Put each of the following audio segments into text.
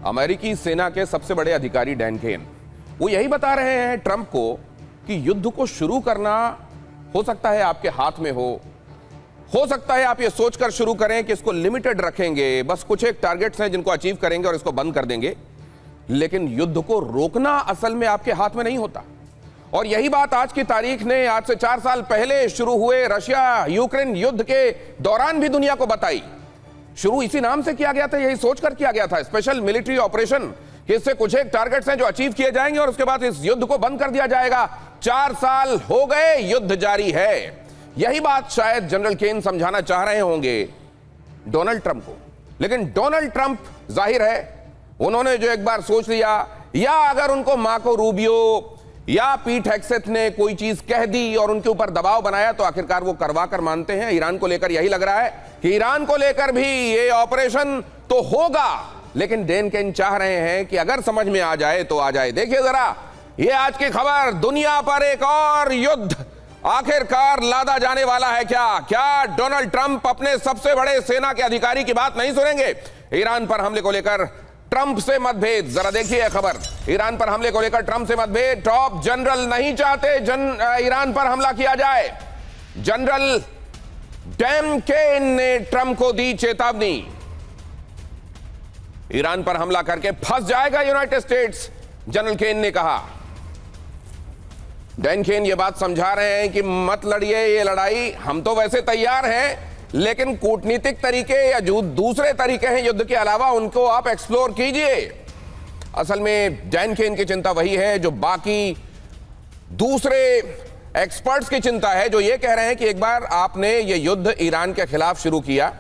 अमेरिकी सेना के सबसे बड़े अधिकारी डैन केन, वो यही बता रहे हैं ट्रंप को कि युद्ध को शुरू करना हो सकता है आपके हाथ में हो सकता है आप ये सोचकर शुरू करें कि इसको लिमिटेड रखेंगे, बस कुछ एक टारगेट्स हैं जिनको अचीव करेंगे और इसको बंद कर देंगे, लेकिन युद्ध को रोकना असल में आपके हाथ में नहीं होता। और यही बात आज की तारीख ने आज से 4 साल पहले शुरू हुए रशिया यूक्रेन युद्ध के दौरान भी दुनिया को बताई। शुरू इसी नाम से किया गया था, यही सोचकर किया गया था, स्पेशल मिलिट्री ऑपरेशन, कि इससे कुछ एक टारगेट्स हैं जो अचीव किए जाएंगे और उसके बाद इस युद्ध को बंद कर दिया जाएगा। 4 साल हो गए, युद्ध जारी है। यही बात शायद जनरल केन समझाना चाह रहे होंगे डोनाल्ड ट्रंप को, लेकिन डोनाल्ड ट्रंप जाहिर है उन्होंने जो एक बार सोच लिया, या अगर उनको मार्को रूबियो या पीट हेग्सेथ ने कोई चीज कह दी और उनके ऊपर दबाव बनाया तो आखिरकार वो करवा कर मानते हैं। ईरान को लेकर यही लग रहा है कि ईरान को लेकर भी ये ऑपरेशन तो होगा, लेकिन डैन केन चाह रहे हैं कि अगर समझ में आ जाए तो आ जाए। देखिए जरा ये आज की खबर, दुनिया पर एक और युद्ध आखिरकार लादा जाने वाला है क्या डोनाल्ड ट्रंप अपने सबसे बड़े सेना के अधिकारी की बात नहीं सुनेंगे? ईरान पर हमले को लेकर ट्रंप से मतभेद, जरा देखिए खबर। ईरान पर हमले को लेकर ट्रंप से मतभेद, टॉप जनरल नहीं चाहते ईरान पर हमला किया जाए। जनरल डैन केन ने ट्रंप को दी चेतावनी, ईरान पर हमला करके फंस जाएगा यूनाइटेड स्टेट्स, जनरल केन ने कहा। डैन केन ये बात समझा रहे हैं कि मत लड़िए ये लड़ाई, हम तो वैसे तैयार हैं, लेकिन कूटनीतिक तरीके या जो दूसरे तरीके हैं युद्ध के अलावा उनको आप एक्सप्लोर कीजिए। असल में डैन केन की चिंता वही है जो बाकी दूसरे एक्सपर्ट्स की चिंता है, जो ये कह रहे हैं कि एक बार आपने ये युद्ध ईरान के खिलाफ शुरू किया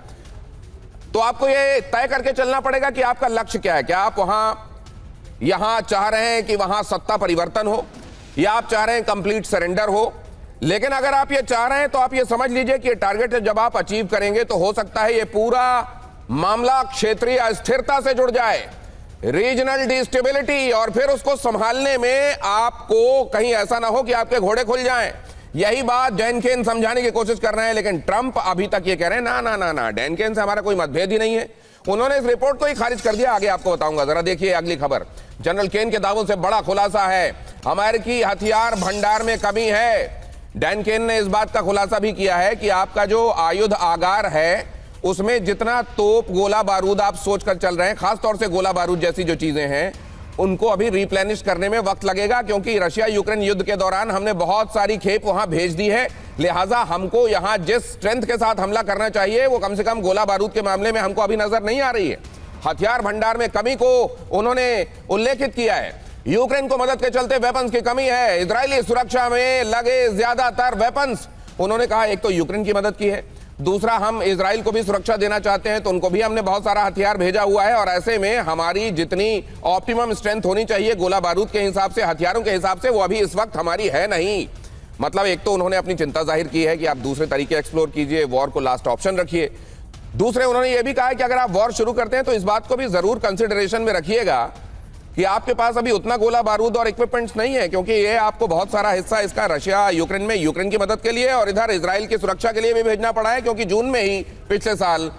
तो आपको ये तय करके चलना पड़ेगा कि आपका लक्ष्य क्या है। क्या आप यहां चाह रहे हैं कि वहां सत्ता परिवर्तन हो, या आप चाह रहे हैं कंप्लीट सरेंडर हो? लेकिन अगर आप ये चाह रहे हैं तो आप ये समझ लीजिए कि टारगेट जब आप अचीव करेंगे तो हो सकता है ये पूरा मामला क्षेत्रीय अस्थिरता से जुड़ जाए, रीजनल डिस्टेबिलिटी, और फिर उसको संभालने में आपको कहीं ऐसा ना हो कि आपके घोड़े खुल जाएं। यही बात डैन केन समझाने की कोशिश कर रहे हैं, लेकिन ट्रंप अभी तक ये कह रहे हैं ना ना ना ना, डैन केन से हमारा कोई मतभेद ही नहीं है। उन्होंने इस रिपोर्ट को ही खारिज कर दिया, आगे आपको बताऊंगा। जरा देखिए अगली खबर, जनरल केन के दावों से बड़ा खुलासा है, अमेरिकी हथियार भंडार में कमी है। डैन केन ने इस बात का खुलासा भी किया है कि आपका जो आयुध आगार है उसमें जितना तोप गोला बारूद आप सोचकर चल रहे हैं, खासतौर से गोला बारूद जैसी जो चीजें हैं, उनको अभी रिप्लेनिश करने में वक्त लगेगा, क्योंकि रशिया यूक्रेन युद्ध के दौरान हमने बहुत सारी खेप वहां भेज दी है। लिहाजा हमको यहां जिस स्ट्रेंथ के साथ हमला करना चाहिए वो कम से कम गोला बारूद के मामले में हमको अभी नजर नहीं आ रही है। हथियार भंडार में कमी को उन्होंने उल्लेखित किया है। यूक्रेन को मदद के चलते वेपन्स की कमी है, इजरायली सुरक्षा में लगे ज्यादातर वेपन्स, उन्होंने कहा एक तो यूक्रेन की मदद की है, दूसरा हम इजराइल को भी सुरक्षा देना चाहते हैं तो उनको भी हमने बहुत सारा हथियार भेजा हुआ है, और ऐसे में हमारी जितनी ऑप्टिमम स्ट्रेंथ होनी चाहिए गोला बारूद के हिसाब से, हथियारों के हिसाब से, वो अभी इस वक्त हमारी है नहीं। मतलब एक तो उन्होंने अपनी चिंता जाहिर की है कि आप दूसरे तरीके एक्सप्लोर कीजिए, वॉर को लास्ट ऑप्शन रखिए। दूसरे उन्होंने ये भी कहा है कि अगर आप वॉर शुरू करते हैं तो इस बात को भी जरूर कंसिडरेशन में रखिएगा कि आपके पास अभी उतना गोला बारूद और इक्विपमेंट्स नहीं है, क्योंकि ये आपको बहुत सारा हिस्सा इसका रशिया यूक्रेन में यूक्रेन की मदद के लिए और इधर इजराइल की सुरक्षा के लिए भी भेजना पड़ा है, क्योंकि जून में ही पिछले साल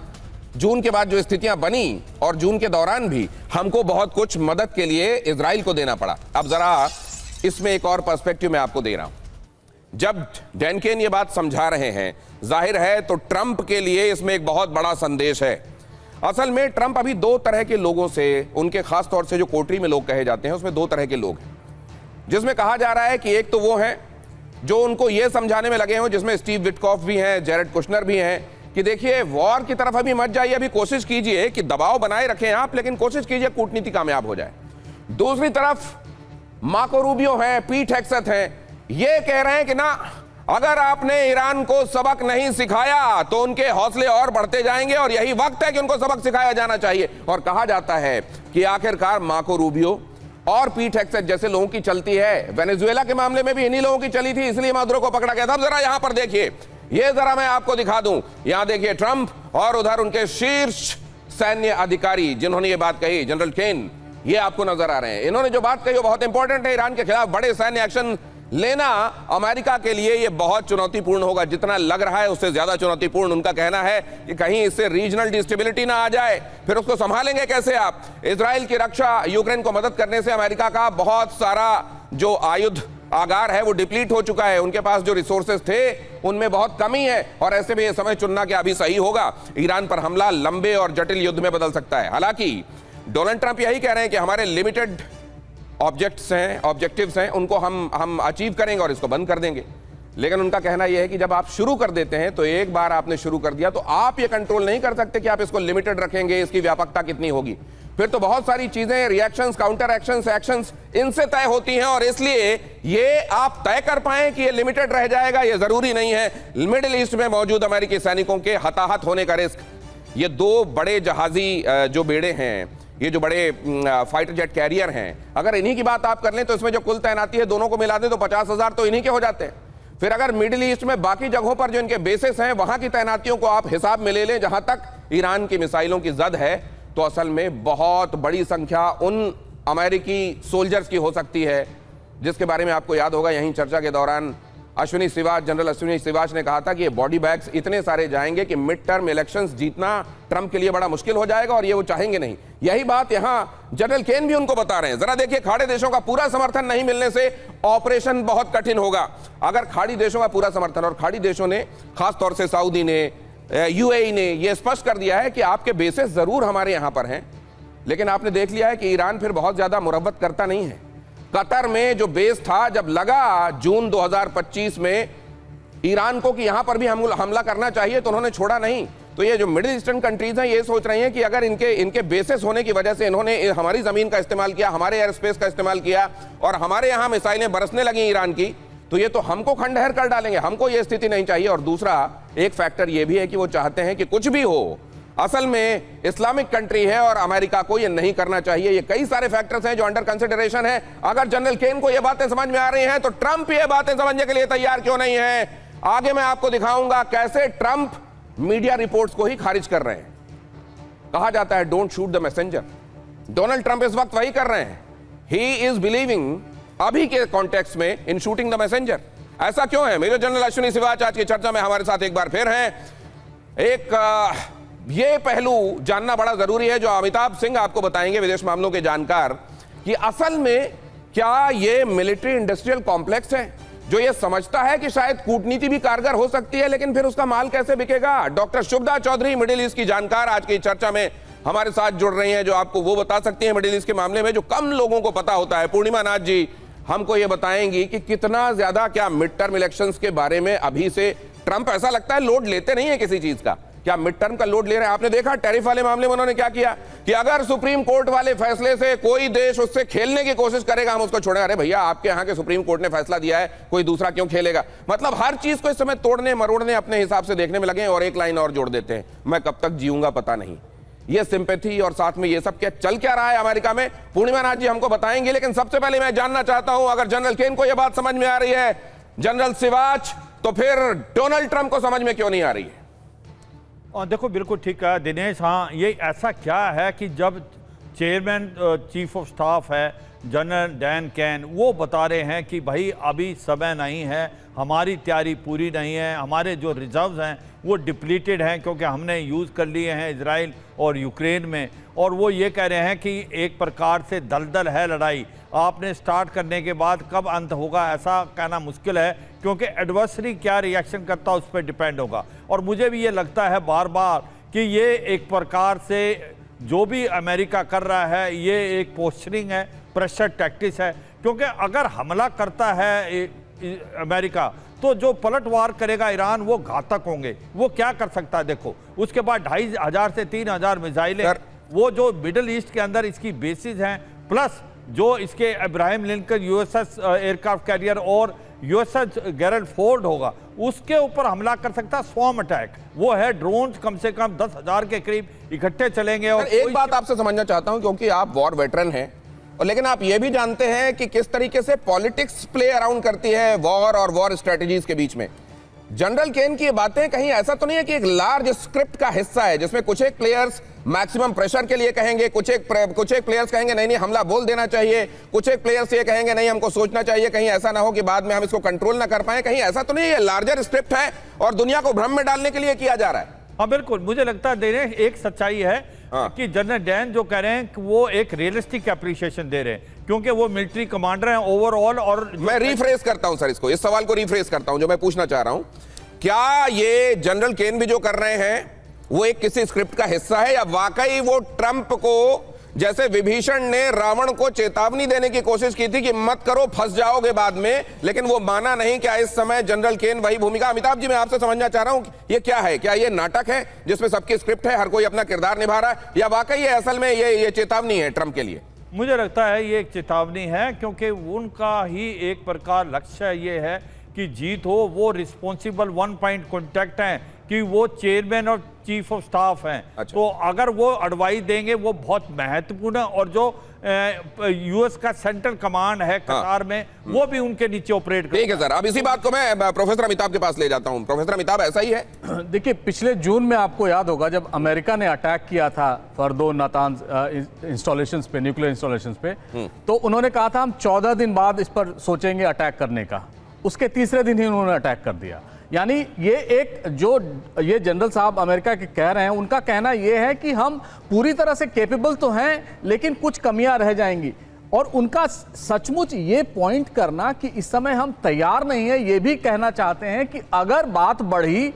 जून के बाद जो स्थितियां बनी और जून के दौरान भी हमको बहुत कुछ मदद के लिए इजराइल को देना पड़ा। अब जरा इसमें एक और पर्सपेक्टिव मैं आपको दे रहा हूं। जब डैन केन ये बात समझा रहे हैं, जाहिर है तो ट्रंप के लिए इसमें एक बहुत बड़ा संदेश है। असल में ट्रंप अभी 2 तरह के लोगों से, उनके खास तौर से जो कोटरी में लोग कहे जाते हैं उसमें 2 तरह के लोग हैं, जिसमें कहा जा रहा है कि एक तो वो हैं जो उनको ये समझाने में लगे हों, जिसमें स्टीव विटकॉफ भी हैं, जैरेड कुशनर भी हैं, कि देखिए वॉर की तरफ अभी मत जाइए, अभी कोशिश कीजिए कि दबाव बनाए रखें आप, लेकिन कोशिश कीजिए कूटनीति कामयाब हो जाए। दूसरी तरफ मार्को रूबियो हैं, पीट हेग्सेथ हैं, ये कह रहे हैं कि ना, अगर आपने ईरान को सबक नहीं सिखाया तो उनके हौसले और बढ़ते जाएंगे और यही वक्त है कि उनको सबक सिखाया जाना चाहिए। और कहा जाता है कि आखिरकार मार्को रूबियो और पीट हेग्सेथ जैसे लोगों की चलती है, वेनेजुएला के मामले में भी इन्हीं लोगों की चली थी, इसलिए मादुरो को पकड़ा गया था। जरा यहां पर देखिए, ये जरा मैं आपको दिखा दूं, यहां देखिए ट्रंप और उधर उनके शीर्ष सैन्य अधिकारी जिन्होंने ये बात कही, जनरल केन, ये आपको नजर आ रहे हैं। इन्होंने जो बात कही वो बहुत इंपॉर्टेंट है, ईरान के खिलाफ बड़े सैन्य एक्शन लेना अमेरिका के लिए ये बहुत चुनौतीपूर्ण होगा, जितना लग रहा है उससे ज्यादा चुनौतीपूर्ण। उनका कहना है कि कहीं इससे रीजनल डिस्टेबिलिटी ना आ जाए, फिर उसको संभालेंगे कैसे आप? इजराइल की रक्षा, यूक्रेन को मदद करने से अमेरिका का बहुत सारा जो आयुध आगार है वो डिप्लीट हो चुका है, उनके पास जो रिसोर्सेज थे उनमें बहुत कमी है, और ऐसे में ये समय चुनना क्या अभी सही होगा? ईरान पर हमला लंबे और जटिल युद्ध में बदल सकता है। हालांकि डोनाल्ड ट्रंप यही कह रहे हैं कि हमारे लिमिटेड ऑब्जेक्टिव्स हैं, उनको हम अचीव करेंगे और इसको बंद कर देंगे। लेकिन उनका कहना यह है कि जब आप शुरू कर देते हैं तो एक बार आपने शुरू कर दिया तो आप ये कंट्रोल नहीं कर सकते कि आप इसको लिमिटेड रखेंगे, इसकी व्यापकता कितनी होगी। फिर तो बहुत सारी चीजें, रिएक्शंस, काउंटर एक्शंस, एक्शंस इनसे तय होती हैं, और इसलिए ये आप तय कर पाएं कि ये लिमिटेड रह जाएगा ये जरूरी नहीं है। मिडिल ईस्ट में मौजूद अमेरिकी सैनिकों के हताहत होने का रिस्क, ये दो बड़े जहाजी जो बेड़े हैं, ये जो बड़े फाइटर जेट कैरियर हैं, अगर इन्हीं की बात आप कर लें तो इसमें जो कुल तैनाती है दोनों को मिला दें तो 50,000 तो इन्हीं के हो जाते हैं। फिर अगर मिडिल ईस्ट में बाकी जगहों पर जो इनके बेसिस हैं वहां की तैनातियों को आप हिसाब में ले लें, जहां तक ईरान की मिसाइलों की जद है, तो असल में बहुत बड़ी संख्या उन अमेरिकी सोल्जर्स की हो सकती है जिसके बारे में आपको याद होगा यहीं चर्चा के दौरान जनरल अश्विनी सिवाच ने कहा था कि ये बॉडी बैग्स इतने सारे जाएंगे कि मिड टर्म इलेक्शंस जीतना ट्रंप के लिए बड़ा मुश्किल हो जाएगा, और ये वो चाहेंगे नहीं। यही बात यहां जनरल केन भी उनको बता रहे हैं। जरा देखिए, खाड़ी देशों का पूरा समर्थन नहीं मिलने से ऑपरेशन बहुत कठिन होगा। अगर खाड़ी देशों का पूरा समर्थन, और खाड़ी देशों ने खासतौर से सऊदी ने, यूएई ने यह स्पष्ट कर दिया है कि आपके बेसिस जरूर हमारे यहां पर हैं, लेकिन आपने देख लिया है कि ईरान फिर बहुत ज्यादा मुरव्वत करता नहीं है। कतर में जो बेस था, जब लगा जून 2025 में ईरान को कि यहां पर भी हमला करना चाहिए, तो उन्होंने छोड़ा नहीं। तो ये जो मिडिल ईस्टर्न कंट्रीज हैं ये सोच रही हैं कि अगर इनके बेसिस होने की वजह से इन्होंने हमारी जमीन का इस्तेमाल किया, हमारे एयर स्पेस का इस्तेमाल किया, और हमारे यहां मिसाइलें बरसने लगी ईरान की, तो ये तो हमको खंडहर कर डालेंगे। हमको ये स्थिति नहीं चाहिए। और दूसरा एक फैक्टर ये भी है कि वो चाहते हैं कि कुछ भी हो, असल में इस्लामिक कंट्री है और अमेरिका को ये नहीं करना चाहिए। ये कई सारे फैक्टर्स हैं जो अंडर कंसिडरेशन है। अगर जनरल केन को ये बातें समझ में आ रही हैं तो ट्रंप ये बातें समझने के लिए तैयार क्यों नहीं है? आगे मैं आपको दिखाऊंगा कैसे ट्रंप मीडिया रिपोर्ट्स को ही खारिज कर रहे हैं। कहा जाता है don't shoot the messenger. Donald Trump इस वक्त वही कर रहे हैं। ही इज बिलीविंग अभी के कॉन्टेक्स्ट में इन शूटिंग द मैसेंजर। ऐसा क्यों है? मेजर जनरल अश्विनी सिवाच आज की चर्चा में हमारे साथ एक बार फिर हैं। ये पहलू जानना बड़ा जरूरी है जो अमिताभ सिंह आपको बताएंगे, विदेश मामलों के जानकार, कि असल में क्या ये मिलिट्री इंडस्ट्रियल कॉम्प्लेक्स है जो ये समझता है कि शायद कूटनीति भी कारगर हो सकती है, लेकिन फिर उसका माल कैसे बिकेगा? Doctor Shubhada Chaudhary, Middle East की जानकार, आज की चर्चा में हमारे साथ जुड़ रही हैं, जो आपको वो बता सकती हैं मिडिल ईस्ट के मामले में जो कम लोगों को पता होता है। पूर्णिमा नाथ जी हमको ये बताएंगी कि कितना ज्यादा, क्या मिड टर्म इलेक्शंस के बारे में अभी से ट्रंप ऐसा लगता है लोड लेते नहीं है किसी चीज का? क्या मिड टर्म का लोड ले रहे हैं? आपने देखा टैरिफ वाले मामले में उन्होंने क्या किया कि अगर सुप्रीम कोर्ट वाले फैसले से कोई देश उससे खेलने की कोशिश करेगा हम उसको छोड़ेंगे। अरे भैया, आपके यहां के सुप्रीम कोर्ट ने फैसला दिया है, कोई दूसरा क्यों खेलेगा? मतलब हर चीज को इस समय तोड़ने मरोड़ने अपने हिसाब से देखने में लगे, और एक लाइन और जोड़ देते हैं, मैं कब तक जीऊंगा पता नहीं। ये सिंपैथी और साथ में ये सब क्या चल क्या रहा है अमेरिका में, पूर्णिमा नाथ जी हमको बताएंगे। लेकिन सबसे पहले मैं जानना चाहता हूं, अगर जनरल केन को यह बात समझ में आ रही है, जनरल सिवाच, तो फिर डोनाल्ड ट्रंप को समझ में क्यों नहीं आ रही है? और देखो, बिल्कुल ठीक है दिनेश। हाँ, ये ऐसा क्या है कि जब चेयरमैन चीफ ऑफ स्टाफ है जनरल डैन केन, वो बता रहे हैं कि भाई अभी समय नहीं है, हमारी तैयारी पूरी नहीं है, हमारे जो रिजर्व्स हैं वो डिप्लीटेड हैं क्योंकि हमने यूज़ कर लिए हैं इजराइल और यूक्रेन में, और वो ये कह रहे हैं कि एक प्रकार से दलदल है लड़ाई, आपने स्टार्ट करने के बाद कब अंत होगा ऐसा कहना मुश्किल है, क्योंकि एडवर्सरी क्या रिएक्शन करता है उस पर डिपेंड होगा। और मुझे भी ये लगता है बार बार कि ये एक प्रकार से जो भी अमेरिका कर रहा है ये एक पोस्चरिंग है, प्रेशर टैक्टिक्स है, क्योंकि अगर हमला करता है अमेरिका तो जो पलटवार करेगा ईरान वो घातक होंगे। वो क्या कर सकता है देखो, उसके बाद 2500 से 3000 मिसाइलें, वो जो मिडिल ईस्ट के अंदर इसकी बेसिस हैं, प्लस जो इसके Ibrahim Lincoln USS aircraft carrier और यूएसएस गेरल्ड फोर्ड होगा, उसके ऊपर हमला कर सकता है। स्वॉर्म अटैक वो है, ड्रोन कम से कम 10,000 के करीब इकट्ठे चलेंगे। और एक बात आपसे समझना चाहता हूं, क्योंकि आप वॉर वेटरन हैं, और लेकिन आप ये भी जानते हैं कि किस तरीके से पॉलिटिक्स प्ले अराउंड करती है वॉर और वॉर स्ट्रेटजीज के बीच में। जनरल केन की ये बातें कहीं ऐसा तो नहीं है कि एक लार्ज स्क्रिप्ट का हिस्सा है जिसमें कुछ एक प्लेयर्स मैक्सिमम प्रेशर के लिए कहेंगे, कुछ एक प्लेयर्स कहेंगे नहीं नहीं हमला बोल देना चाहिए, कुछ एक प्लेयर्स ये कहेंगे नहीं हमको सोचना चाहिए, कहीं ऐसा ना हो कि बाद में हम इसको कंट्रोल ना कर पाए। कहीं ऐसा तो नहीं है लार्जर स्क्रिप्ट है और दुनिया को भ्रम में डालने के लिए किया जा रहा है? हाँ बिल्कुल, मुझे लगता है देने एक सच्चाई है कि जनरल डैन जो कह रहे हैं कि वो एक रियलिस्टिक एप्रिसिएशन दे रहे हैं क्योंकि वो मिलिट्री कमांडर हैं ओवरऑल। और मैं रिफ्रेश करता हूं सर इसको, इस सवाल को रिफ्रेश करता हूं जो मैं पूछना चाह रहा हूं, क्या ये जनरल केन भी जो कर रहे हैं वो एक किसी स्क्रिप्ट का हिस्सा है या वाकई वो ट्रंप को जैसे विभीषण ने रावण को चेतावनी देने की कोशिश की थी कि मत करो फंस जाओगे बाद में, लेकिन वो माना नहीं? क्या इस समय जनरल केन वही भूमिका? अमिताभ जी मैं आपसे समझना चाह रहा हूं ये क्या है, क्या ये नाटक है जिसमें सबकी स्क्रिप्ट है, हर कोई अपना किरदार निभा रहा है, या वाकई ये असल में ये चेतावनी है ट्रंप के लिए? मुझे लगता है ये एक चेतावनी है क्योंकि उनका ही एक प्रकार लक्ष्य ये है कि जीत हो। वो रिस्पॉन्सिबल वन पॉइंट कॉन्टैक्ट हैं कि वो चेयरमैन और चीफ ऑफ स्टाफ हैं। अच्छा। तो अगर वो एडवाइस देंगे वो बहुत महत्वपूर्ण है। और जो यूएस का सेंट्रल कमांड है कतार में वो भी उनके नीचे ऑपरेट कर। ठीक है सर, अब इसी बात को मैं प्रोफेसर अमिताभ के पास ले जाता हूं। प्रोफेसर अमिताभ ऐसा ही है? देखिए पिछले जून में आपको याद होगा जब अमेरिका ने अटैक किया था फर्दो नातान्ज इंस्टॉलेशंस पे, न्यूक्लियर इंस्टॉलेशंस पे, तो उन्होंने कहा था हम 14 दिन बाद इस पर सोचेंगे अटैक करने का। उसके तीसरे दिन ही उन्होंने अटैक कर दिया। यानी ये एक जो ये जनरल साहब अमेरिका के कह रहे हैं उनका कहना ये है कि हम पूरी तरह से कैपेबल तो हैं लेकिन कुछ कमियां रह जाएंगी। और उनका सचमुच ये पॉइंट करना कि इस समय हम तैयार नहीं है, ये भी कहना चाहते हैं कि अगर बात बढ़ी,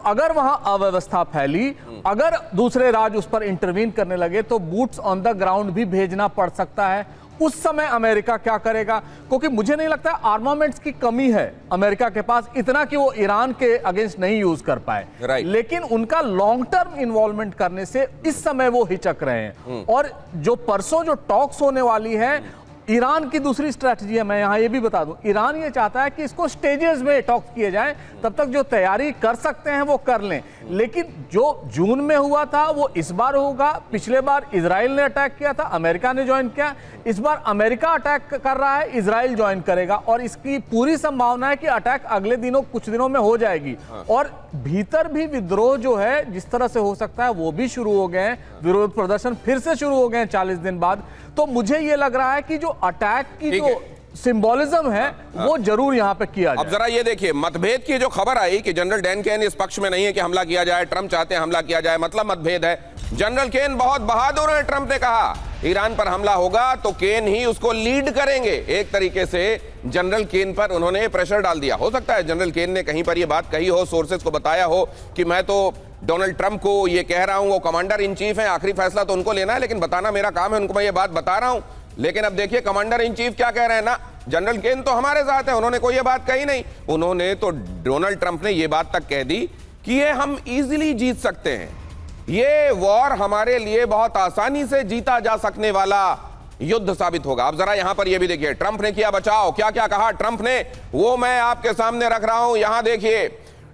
अगर वहां अव्यवस्था फैली, अगर दूसरे राज्य उस पर इंटरवीन करने लगे तो बूट्स ऑन द ग्राउंड भी भेजना पड़ सकता है। उस समय अमेरिका क्या करेगा? क्योंकि मुझे नहीं लगता आर्मामेंट्स की कमी है अमेरिका के पास इतना कि वो ईरान के अगेंस्ट नहीं यूज कर पाए, लेकिन उनका लॉन्ग टर्म इन्वॉल्वमेंट करने से इस समय वो हिचक रहे हैं। और जो परसों जो टॉक्स होने वाली है, ईरान की दूसरी स्ट्रैटेजी है, मैं यहां ये भी बता दूं, ईरान ये चाहता है कि इसको स्टेजेस में टॉक्स किए जाएं, तब तक जो तैयारी कर सकते हैं वो कर लें। लेकिन जो जून में हुआ था वो इस बार होगा। पिछले बार इजराइल ने अटैक किया था, अमेरिका ने ज्वाइन किया। इस बार अमेरिका अटैक कर रहा है, इजराइल ज्वाइन करेगा और इसकी पूरी संभावना है कि अटैक अगले दिनों कुछ दिनों में हो जाएगी। और भीतर भी विद्रोह जो है जिस तरह से हो सकता है वो भी शुरू हो गए हैं, विरोध प्रदर्शन फिर से शुरू हो गए हैं 40 दिन बाद। तो मुझे ये लग रहा है कि जो अटैक की जो सिंबोलिज्म है वो जरूर यहां पे किया जाए। अब जरा ये देखिए, मतभेद की जो खबर आई कि जनरल डैन केन इस पक्ष में नहीं है कि हमला किया जाए, ट्रंप चाहते हैं हमला किया जाए, मतलब मतभेद है। जनरल केन बहुत बहादुर है, ट्रंप ने कहा ईरान पर हमला होगा तो केन ही उसको लीड करेंगे। एक तरीके से जनरल केन पर उन्होंने प्रेशर डाल दिया। हो सकता है जनरल केन ने कहीं पर यह बात कही हो, सोर्सेज को बताया हो कि मैं तो डोनाल्ड ट्रंप को ये कह रहा हूं, वो कमांडर इन चीफ है, आखिरी फैसला तो उनको लेना है, लेकिन बताना मेरा काम है, उनको मैं ये बात बता रहा हूं। लेकिन अब देखिए कमांडर इन चीफ क्या कह रहे हैं ना, जनरल केन तो हमारे साथ है, उन्होंने कोई ये बात कही नहीं। उन्होंने तो डोनाल्ड ट्रंप ने ये बात तक कह दी कि ये हम इजीली जीत सकते हैं, ये वॉर हमारे लिए बहुत आसानी से जीता जा सकने वाला युद्ध साबित होगा। अब जरा यहां पर ये भी देखिए ट्रंप ने किया बचाव, क्या क्या कहा ट्रंप ने, वो मैं आपके सामने रख रहा हूं। यहां देखिए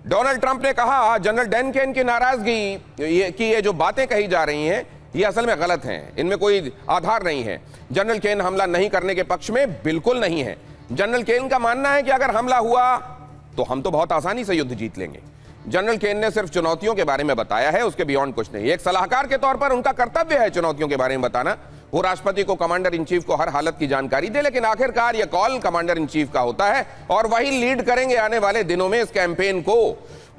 डोनाल्ड ट्रंप ने कहा जनरल डैन केन की नाराजगी कि ये जो बातें कही जा रही हैं ये असल में गलत हैं, इनमें कोई आधार नहीं है। जनरल केन हमला नहीं करने के पक्ष में बिल्कुल नहीं है। जनरल केन का मानना है कि अगर हमला हुआ तो हम तो बहुत आसानी से युद्ध जीत लेंगे। जनरल केन ने सिर्फ चुनौतियों के बारे में बताया है, उसके बियॉन्ड कुछ नहीं। एक सलाहकार के तौर पर उनका कर्तव्य है चुनौतियों के बारे में बताना। वो राष्ट्रपति को, कमांडर इन चीफ को हर हालत की जानकारी दे, लेकिन आखिरकार यह कॉल कमांडर इन चीफ का होता है और वही लीड करेंगे आने वाले दिनों में इस कैंपेन को।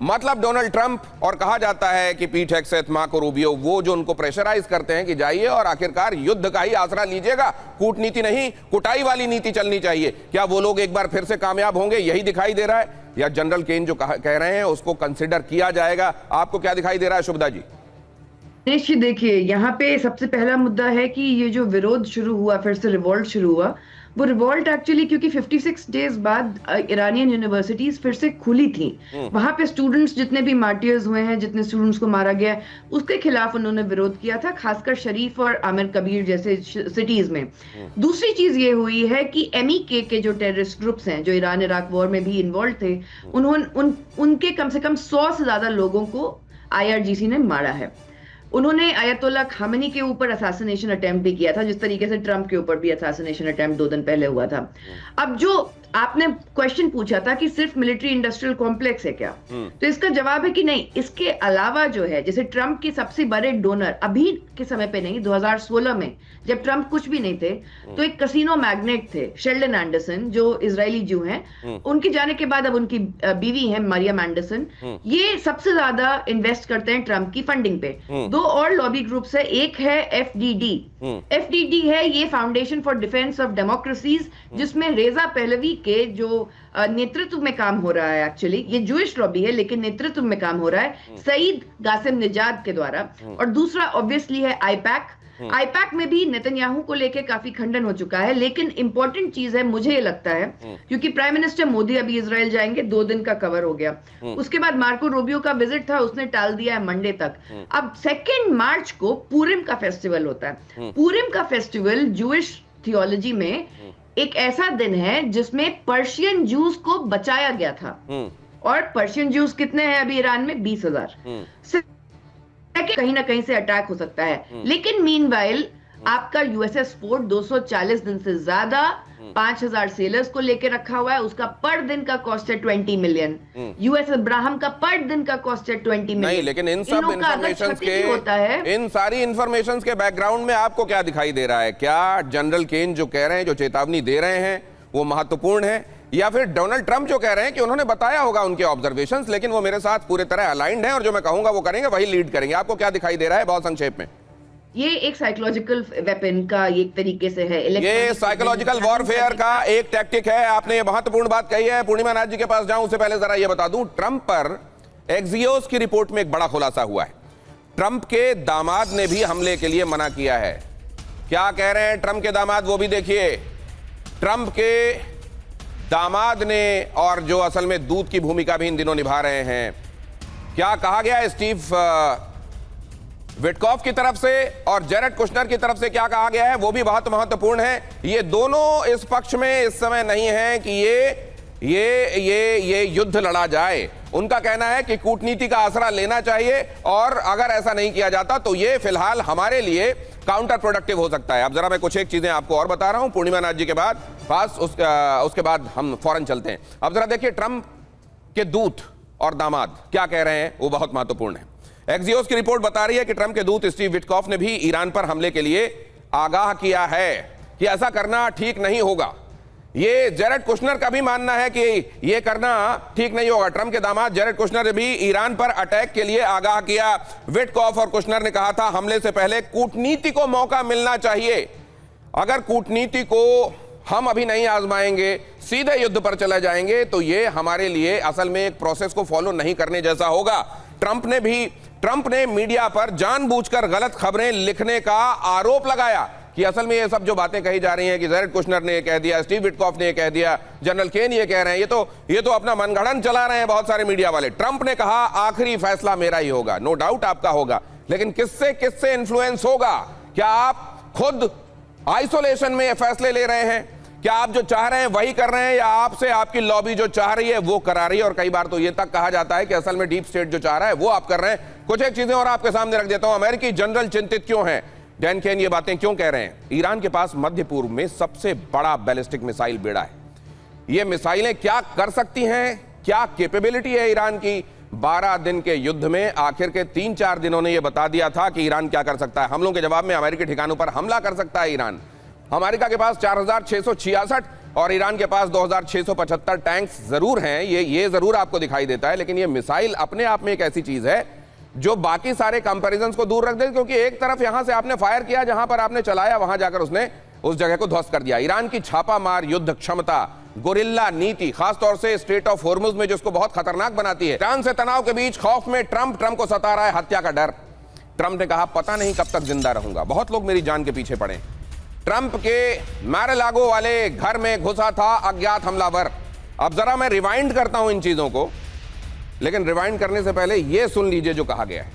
मतलब डोनाल्ड ट्रंप, और कहा जाता है कि पीट हेगसेथ, मार्को रूबियो, वो जो उनको प्रेशराइज करते हैं कि जाइए और आखिरकार युद्ध का ही आसरा लीजिएगा, कूटनीति नहीं कुटाई वाली नीति चलनी चाहिए। क्या वो लोग एक बार फिर से कामयाब होंगे, यही दिखाई दे रहा है? या जनरल केन जो कह रहे हैं उसको कंसिडर किया जाएगा? आपको क्या दिखाई दे रहा है शुभदा जी? दिनेश जी देखिए, यहाँ पे सबसे पहला मुद्दा है कि ये जो विरोध शुरू हुआ, फिर से रिवॉल्ट शुरू हुआ, वो रिवॉल्ट एक्चुअली क्योंकि 56 डेज बाद ईरानियन यूनिवर्सिटीज फिर से खुली थी, वहां पे स्टूडेंट्स जितने भी मार्टियर्स हुए हैं, जितने स्टूडेंट्स को मारा गया, उसके खिलाफ उन्होंने विरोध किया था, खासकर शरीफ और आमिर कबीर जैसे सिटीज में। दूसरी चीज ये हुई है कि MEK के जो टेररिस्ट ग्रुप्स हैं जो ईरान इराक वॉर में भी इन्वॉल्व थे, उन्होंने उनके कम से कम 100 से ज्यादा लोगों को IRGC ने मारा है। उन्होंने अयतुल्ला खामेनी के ऊपर असैसिनेशन अटेम्प्ट भी किया था, जिस तरीके से ट्रंप के ऊपर भी असैसिनेशन अटेम्प्ट 2 दिन पहले हुआ था। अब जो आपने क्वेश्चन पूछा था कि सिर्फ मिलिट्री इंडस्ट्रियल कॉम्प्लेक्स है क्या, तो इसका जवाब है कि नहीं, इसके अलावा जो है, जैसे ट्रंप के सबसे बड़े डोनर अभी के समय पे नहीं, 2016 में जब ट्रंप कुछ भी नहीं थे, तो एक कसिनो मैग्नेट थे शेल्डन एंडरसन, जो इजरायली जू हैं। उनके जाने के बाद अब उनकी बीवी है मरियम एंडरसन, ये सबसे ज्यादा इन्वेस्ट करते हैं ट्रंप की फंडिंग पे। 2 और लॉबी ग्रुप्स है, एक है एफडीडी है, ये foundation for defence of democracies, जिसमें रेजा पहलवी के जो नेतृत्व में काम हो रहा है, एक्चुअली ये जूइश लॉबी है लेकिन नेतृत्व में काम हो रहा है सईद गासिम निजाद के द्वारा। और दूसरा ऑब्वियसली है आईपैक में भी नेतन्याहू को लेके काफी खंडन हो चुका है। लेकिन इंपॉर्टेंट चीज है, मुझे ये लगता है, क्योंकि प्राइम मिनिस्टर मोदी अभी इजराइल जाएंगे, 2 दिन का कवर हो गया, उसके बाद मार्को रूबियो का विजिट था, उसने टाल दिया है मंडे तक। अब 2 मार्च को पूरिम का फेस्टिवल होता है। पूरिम का फेस्टिवल जूइश थियोलॉजी में एक ऐसा दिन है जिसमें पर्शियन जूस को बचाया गया था। और पर्शियन जूस कितने हैं अभी ईरान में? 20,000। कहीं ना कहीं से अटैक हो सकता है। लेकिन मीनवाइल आपका यूएसएस फोर्ट 240 दिन से ज्यादा 5,000 सेलर्स को लेकर रखा हुआ है, उसका पर दिन का कॉस्ट है 20 मिलियन। यूएस अब्राहम का पर दिन का कॉस्ट है 20 मिलियन। नहीं, लेकिन इन सब इंफॉर्मेशन के होता है, इन सारी इंफॉर्मेशन के बैकग्राउंड में आपको क्या दिखाई दे रहा है? क्या जनरल केन जो कह रहे हैं, जो चेतावनी दे रहे हैं, वो महत्वपूर्ण है, या फिर डोनाल्ड ट्रंप जो कह रहे हैं कि उन्होंने बताया होगा उनके ऑब्जर्वेशंस, लेकिन वो मेरे साथ पूरी तरह अलाइंड हैं और जो मैं कहूंगा वो करेंगे, वही लीड करेंगे? आपको क्या दिखाई दे रहा है बहुत संक्षेप में? ये एक साइकोलॉजिकल वेपन का एक तरीके से है, ये साइकोलॉजिकल वॉरफेयर का एक टैक्टिक है। आपने ये महत्वपूर्ण बात कही है। पूर्णिमा नाथ जी के पास जाऊं उससे पहले जरा ये बता दूं, ट्रंप पर एक्सियोस की रिपोर्ट में एक बड़ा खुलासा हुआ है। ट्रंप के दामाद ने भी हमले के लिए मना किया है। क्या कह रहे हैं ट्रंप के दामाद, वो भी देखिए। ट्रंप के दामाद ने, और जो असल में दूत की भूमिका भी इन दिनों निभा रहे हैं, क्या कहा गया है स्टीव विटकॉफ की तरफ से और जेरेड कुशनर की तरफ से क्या कहा गया है, वो भी बहुत महत्वपूर्ण है। ये दोनों इस पक्ष में इस समय नहीं है कि ये युद्ध लड़ा जाए। उनका कहना है कि कूटनीति का आसरा लेना चाहिए, और अगर ऐसा नहीं किया जाता तो ये फिलहाल हमारे लिए काउंटर प्रोडक्टिव हो सकता है। अब जरा मैं कुछ एक चीजें आपको और बता रहा हूं पूर्णिमा नाथ जी के बाद पास, उसके बाद हम फौरन चलते हैं। अब जरा देखिए ट्रंप के दूत और दामाद क्या कह रहे हैं, वो बहुत महत्वपूर्ण है। एक्सियोस की रिपोर्ट बता रही है कि ट्रंप के दूत स्टीव विटकॉफ ने भी ईरान पर हमले के लिए आगाह किया है कि ऐसा करना ठीक नहीं होगा। ये जेरेड कुशनर का भी मानना है कि यह करना ठीक नहीं होगा। ट्रंप के दामाद जेरेड कुशनर ने भी ईरान पर अटैक के लिए आगाह किया। विटकॉफ और कुशनर ने कहा था हमले से पहले कूटनीति को मौका मिलना चाहिए। अगर कूटनीति को हम अभी नहीं आजमाएंगे, सीधे युद्ध पर चले जाएंगे, तो ये हमारे लिए असल में एक प्रोसेस को फॉलो नहीं करने जैसा होगा। ट्रंप ने मीडिया पर जानबूझकर गलत खबरें लिखने का आरोप लगाया कि असल में ये सब जो बातें कही जा रही हैं कि जेरेड कुशनर ने ये कह दिया, स्टीव विटकॉफ ने ये कह दिया, जनरल केन ये कह रहे हैं, ये तो अपना मनगढ़ंत चला रहे हैं बहुत सारे मीडिया वाले। ट्रंप ने कहा आखिरी फैसला मेरा ही होगा। नो डाउट आपका होगा, लेकिन किससे इन्फ्लुएंस होगा? क्या आप खुद आइसोलेशन में ये फैसले ले रहे हैं? क्या आप जो चाह रहे हैं वही कर रहे हैं, या आपसे आपकी लॉबी जो चाह रही है वो करा रही है? और कई बार तो ये तक कहा जाता है कि असल में डीप स्टेट जो चाह रहा है वो आप कर रहे हैं। कुछ एक चीजें और आपके सामने रख देता हूं। अमेरिकी जनरल चिंतित क्यों हैं? डैन केन ये बातें क्यों कह रहे हैं? ईरान के पास मध्य पूर्व में सबसे बड़ा बैलिस्टिक मिसाइल बेड़ा है। ये मिसाइलें क्या कर सकती हैं, क्या कैपेबिलिटी है ईरान की? 12 दिन के युद्ध में आखिर के 3-4 दिनों ने यह बता दिया था कि ईरान क्या कर सकता है। हमलों के जवाब में अमेरिकी ठिकानों पर हमला कर सकता है ईरान। अमेरिका के पास 4,666 और ईरान के पास 2,675 टैंक्स जरूर हैं, ये जरूर आपको दिखाई देता है। लेकिन ये मिसाइल अपने आप में एक ऐसी चीज है जो बाकी सारे कंपैरिजन्स को दूर रख दे, क्योंकि एक तरफ यहां से आपने फायर किया, जहां पर आपने चलाया वहां जाकर उसने उस जगह को ध्वस्त कर दिया। ईरान की छापामार युद्ध क्षमता, गोरिल्ला नीति, खासतौर से स्ट्रेट ऑफ हॉर्मुज में, जिसको बहुत खतरनाक बनाती है। ईरान से तनाव के बीच खौफ में ट्रंप को सता रहा है हत्या का डर। ट्रंप ने कहा पता नहीं कब तक जिंदा रहूंगा, बहुत लोग मेरी जान के पीछे पड़े। ट्रंप के मैर-ए-लागो वाले घर में घुसा था अज्ञात हमलावर। अब जरा मैं रिवाइंड करता हूं इन चीजों को, लेकिन रिवाइंड करने से पहले यह सुन लीजिए जो कहा गया है।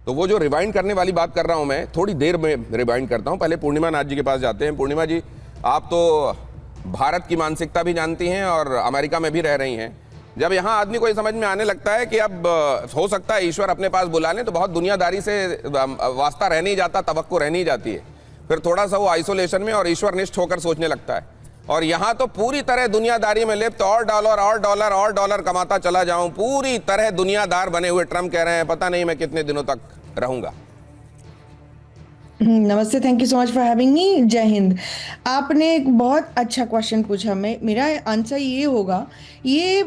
तो वो जो रिवाइंड करने वाली बात कर रहा हूं मैं, थोड़ी देर में रिवाइंड करता हूं। पहले पूर्णिमा नाथ जी के पास जाते हैं। पूर्णिमा जी, आप तो भारत की मानसिकता भी जानती हैं और अमेरिका में भी रह रही हैं। जब यहाँ आदमी को ये समझ में आने लगता है कि अब हो सकता है ईश्वर अपने पास बुला लें, तो बहुत दुनियादारी से वास्ता रह नहीं जाता, तवक्को रह नहीं जाती है। फिर थोड़ा सा वो आइसोलेशन में और ईश्वरनिष्ठ होकर सोचने लगता है। और यहाँ तो पूरी तरह दुनियादारी में लिप्त, और डॉलर कमाता चला जाऊं, पूरी तरह दुनियादार बने हुए ट्रम्प कह रहे हैं पता नहीं मैं कितने दिनों तक रहूंगा। नमस्ते, thank you so much for having me. जय हिंद। आपने एक बहुत अच्छा क्वेश्चन पूछा। मेरा आंसर ये होगा, ये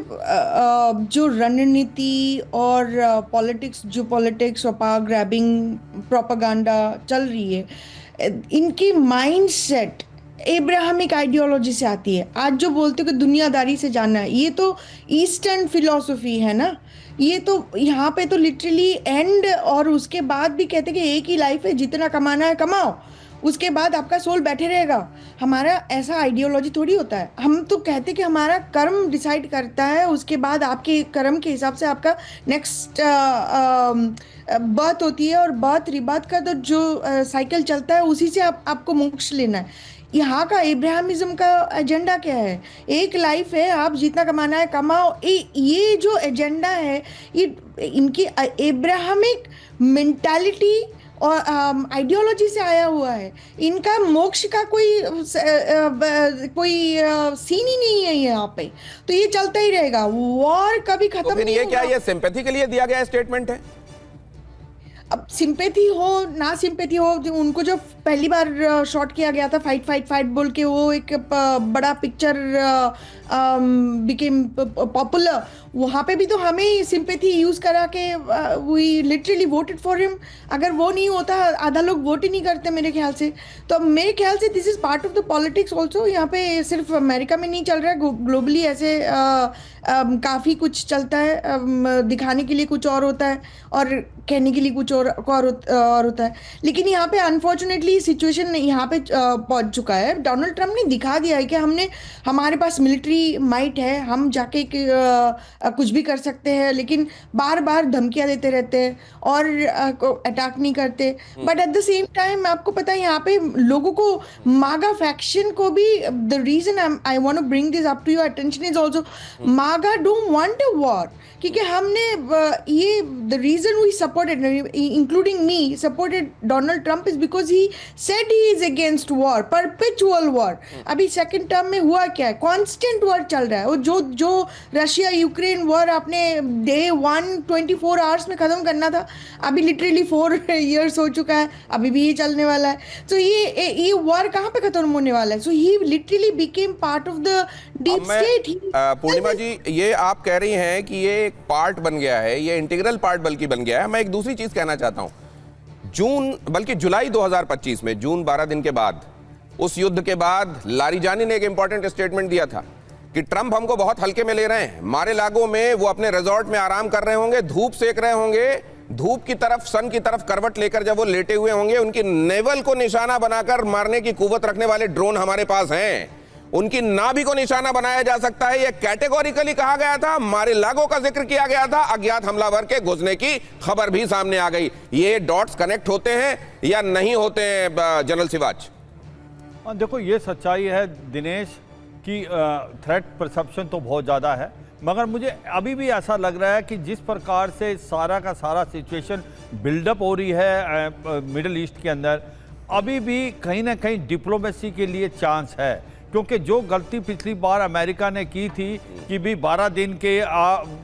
जो रणनीति और पॉलिटिक्स और पावर ग्रैबिंग प्रोपेगेंडा चल रही है, इनकी माइंडसेट एब्राहमिक आइडियोलॉजी से आती है। आज जो बोलते हो कि दुनियादारी से जानना है, ये तो ईस्टर्न फिलॉसफी है ना। ये तो यहाँ पे तो लिटरली एंड, और उसके बाद भी कहते हैं कि एक ही लाइफ है, जितना कमाना है कमाओ, उसके बाद आपका सोल बैठे रहेगा। हमारा ऐसा आइडियोलॉजी थोड़ी होता है। हम तो कहते हैं कि हमारा कर्म डिसाइड करता है, उसके बाद आपके कर्म के हिसाब से आपका नेक्स्ट बर्थ होती है, और बर्थ रिबर्थ का तो जो साइकिल चलता है उसी से आपको मोक्ष लेना है। यहाँ का इब्राहिमिज्म का एजेंडा क्या है? एक लाइफ है, आप जितना कमाना है कमाओ। ये जो एजेंडा है, ये इनकी इब्राहिमिक मेंटालिटी और आइडियोलॉजी से आया हुआ है। इनका मोक्ष का कोई सीन ही नहीं है यहाँ पे। तो ये चलता ही रहेगा, वॉर कभी खत्म तो फिर नहीं ये क्या, होगा। ये सिंपैथी के लिए दिया गया स्टेटमेंट है? अब सिंपैथी हो ना सिंपैथी हो, उनको जो पहली बार शॉट किया गया था फाइट फाइट फाइट बोल के, वो एक बड़ा पिक्चर बिकेम पॉपुलर, वहाँ पे भी तो हमें सिंपैथी यूज करा के we literally voted for him. अगर वो नहीं होता, आधा लोग वोट ही नहीं करते मेरे ख्याल से। तो मेरे ख्याल से this is part of the politics also. यहाँ पे सिर्फ अमेरिका में नहीं चल रहा है, ग्लोबली ऐसे काफ़ी कुछ चलता है। दिखाने के लिए कुछ और होता है और कहने के लिए कुछ और होता है। लेकिन यहाँ पे अनफॉर्चुनेटली सिचुएशन यहाँ पे पहुँच चुका है। डोनाल्ड ट्रम्प ने दिखा दिया है कि हमारे पास मिलिट्री माइट है, हम जाके कुछ भी कर सकते हैं, लेकिन बार बार धमकियां देते रहते हैं और अटैक नहीं करते। But at the same time आपको पता है, यहाँ पे लोगों को मागा फैक्शन को भी, the reason I want to bring this up to your attention is also, MAGA don't want a war. क्योंकि हमने ये the reason we supported, including me, supported Donald Trump is because he said he is against war, perpetual war. अभी second term में हुआ क्या है? Constant war चल रहा है। और जो रशिया यूक्रेन वॉर आपने डे 1 24 आवर्स में खत्म करना था, अभी लिटरली 4 इयर्स हो चुका है, अभी भी ये चलने वाला है। तो ये वॉर कहाँ पे खत्म होने वाला है? So he literally became part of the deep state. Purnima ji, ये आप कह रही हैं कि ये पार्ट बन गया है, ये इंटीग्रल पार्ट बल्कि बन गया है। मैं एक दूसरी चीज कहना चाहता हूं। जुलाई 2025 में, जून 12 दिन के बाद, उस युद्ध के बाद लारिजानी ने एक इंपॉर्टेंट स्टेटमेंट दिया था कि ट्रम्प हमको बहुत हल्के में ले रहे हैं। मारे लागो में वो अपने रिजॉर्ट में आराम कर रहे होंगे, धूप सेक रहे होंगे, धूप की तरफ, सन की तरफ करवट लेकर जब वो लेटे हुए होंगे, उनकी नेवल को निशाना बनाकर मारने की कुव्वत रखने वाले ड्रोन हमारे पास हैं। उनकी नाभि को निशाना बनाया जा सकता है, यह कैटेगोरिकली कहा गया था। मारे लागो का जिक्र किया गया था। अज्ञात हमलावर के घुसने की खबर भी सामने आ गई। ये डॉट्स कनेक्ट होते हैं या नहीं होते हैं जनरल सिवाच? देखो, ये सच्चाई है दिनेश कि थ्रेट परसेप्शन तो बहुत ज़्यादा है, मगर मुझे अभी भी ऐसा लग रहा है कि जिस प्रकार से सारा का सारा सिचुएशन बिल्डअप हो रही है मिडिल ईस्ट के अंदर, अभी भी कहीं ना कहीं डिप्लोमेसी के लिए चांस है। क्योंकि जो गलती पिछली बार अमेरिका ने की थी कि भी 12 दिन के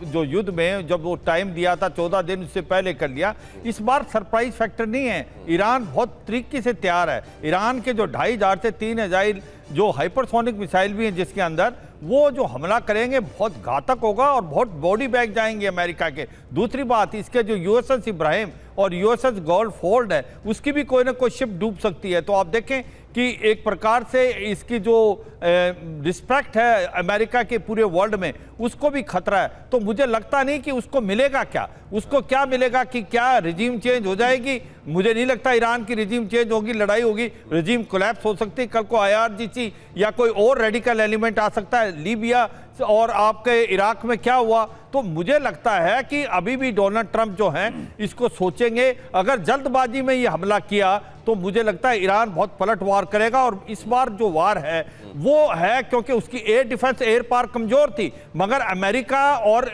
जो युद्ध में जब वो टाइम दिया था 14 दिन उससे पहले कर लिया, इस बार सरप्राइज फैक्टर नहीं है। ईरान बहुत तरीके से तैयार है। ईरान के जो 2500 से 3000 जो हाइपरसोनिक मिसाइल भी हैं जिसके अंदर, वो जो हमला करेंगे बहुत घातक होगा और बहुत बॉडी बैग जाएंगे अमेरिका के। दूसरी बात, इसके जो यूएसएस इब्राहिम और यूएसएस गोल्ड फोर्ड है, उसकी भी कोई ना कोई शिप डूब सकती है। तो आप देखें कि एक प्रकार से इसकी जो रिस्पेक्ट है अमेरिका के पूरे वर्ल्ड में, उसको भी खतरा है। तो मुझे लगता नहीं कि उसको मिलेगा क्या, उसको क्या मिलेगा कि क्या रिजीम चेंज हो जाएगी? मुझे नहीं लगता ईरान की रिजीम चेंज होगी, लड़ाई होगी, रिजीम कोलैप्स हो सकती है। कल को IRGC या कोई और रेडिकल एलिमेंट आ सकता है। लीबिया और आपके इराक में क्या हुआ? तो मुझे लगता है कि अभी भी डोनाल्ड ट्रंप जो हैं इसको सोचेंगे। अगर जल्दबाजी में ये हमला किया तो मुझे लगता है ईरान बहुत पलटवार करेगा। और इस बार जो वार है वो है क्योंकि उसकी एयर डिफेंस, एयर पावर कमजोर थी, मगर अमेरिका और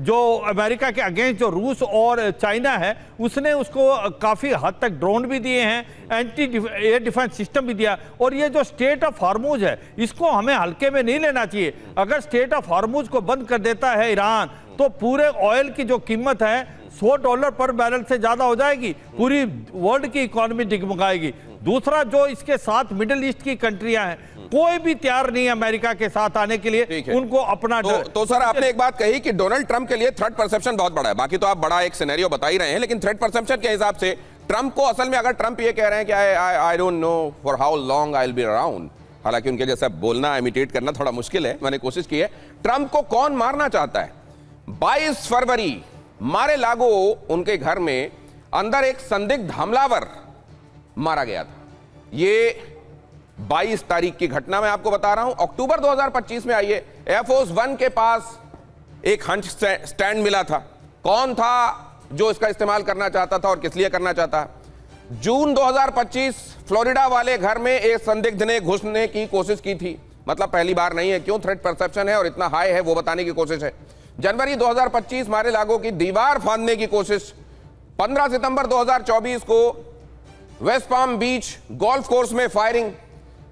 जो अमेरिका के अगेंस्ट जो रूस और चाइना है उसने उसको काफ़ी हद तक ड्रोन भी दिए हैं, एंटी एयर डिफेंस सिस्टम भी दिया। और ये जो स्टेट ऑफ हार्मूज है इसको हमें हल्के में नहीं लेना चाहिए। अगर स्टेट ऑफ हार्मूज को बंद कर देता है ईरान तो पूरे ऑयल की जो कीमत है $100 पर बैरल से ज्यादा हो जाएगी, पूरी वर्ल्ड की इकोनॉमी डगमगाएगी। दूसरा, जो इसके साथ मिडिल ईस्ट की कंट्रियां हैं, कोई भी तैयार नहीं है अमेरिका के साथ आने के लिए, उनको अपना तो सर आपने एक बात कही कि डोनाल्ड ट्रंप के लिए थ्रेट परसेप्शन बहुत बड़ा है। बाकी तो आप बड़ा एक सिनेरियो बता ही रहे हैं, लेकिन थ्रेट परसेप्शन के हिसाब से ट्रंप को असल में, अगर ट्रंप ये कह रहे हैं कि I don't know for how long I will be around, हालांकि उनके जैसा बोलना, इमिटेट करना थोड़ा मुश्किल है, मैंने कोशिश की है। ट्रंप को कौन मारना चाहता है? 22 फरवरी मारे लागो उनके घर में अंदर एक संदिग्ध हमलावर मारा गया था। ये 22 तारीख की घटना मैं आपको बता रहा हूं। अक्टूबर 2025 में आइए, एयरफोर्स 1 के पास एक हंच स्टैंड मिला था। कौन था जो इसका इस्तेमाल करना चाहता था और किस लिए करना चाहता? जून 2025 फ्लोरिडा वाले घर में एक संदिग्ध ने घुसने की कोशिश की थी। मतलब पहली बार नहीं है। क्यों थ्रेट परसेप्शन है और इतना हाई है वो बताने की कोशिश है। जनवरी 2025 मारे लागो की दीवार फांदने की कोशिश। 15 सितंबर 2024 को वेस्ट पाम बीच गोल्फ कोर्स में फायरिंग।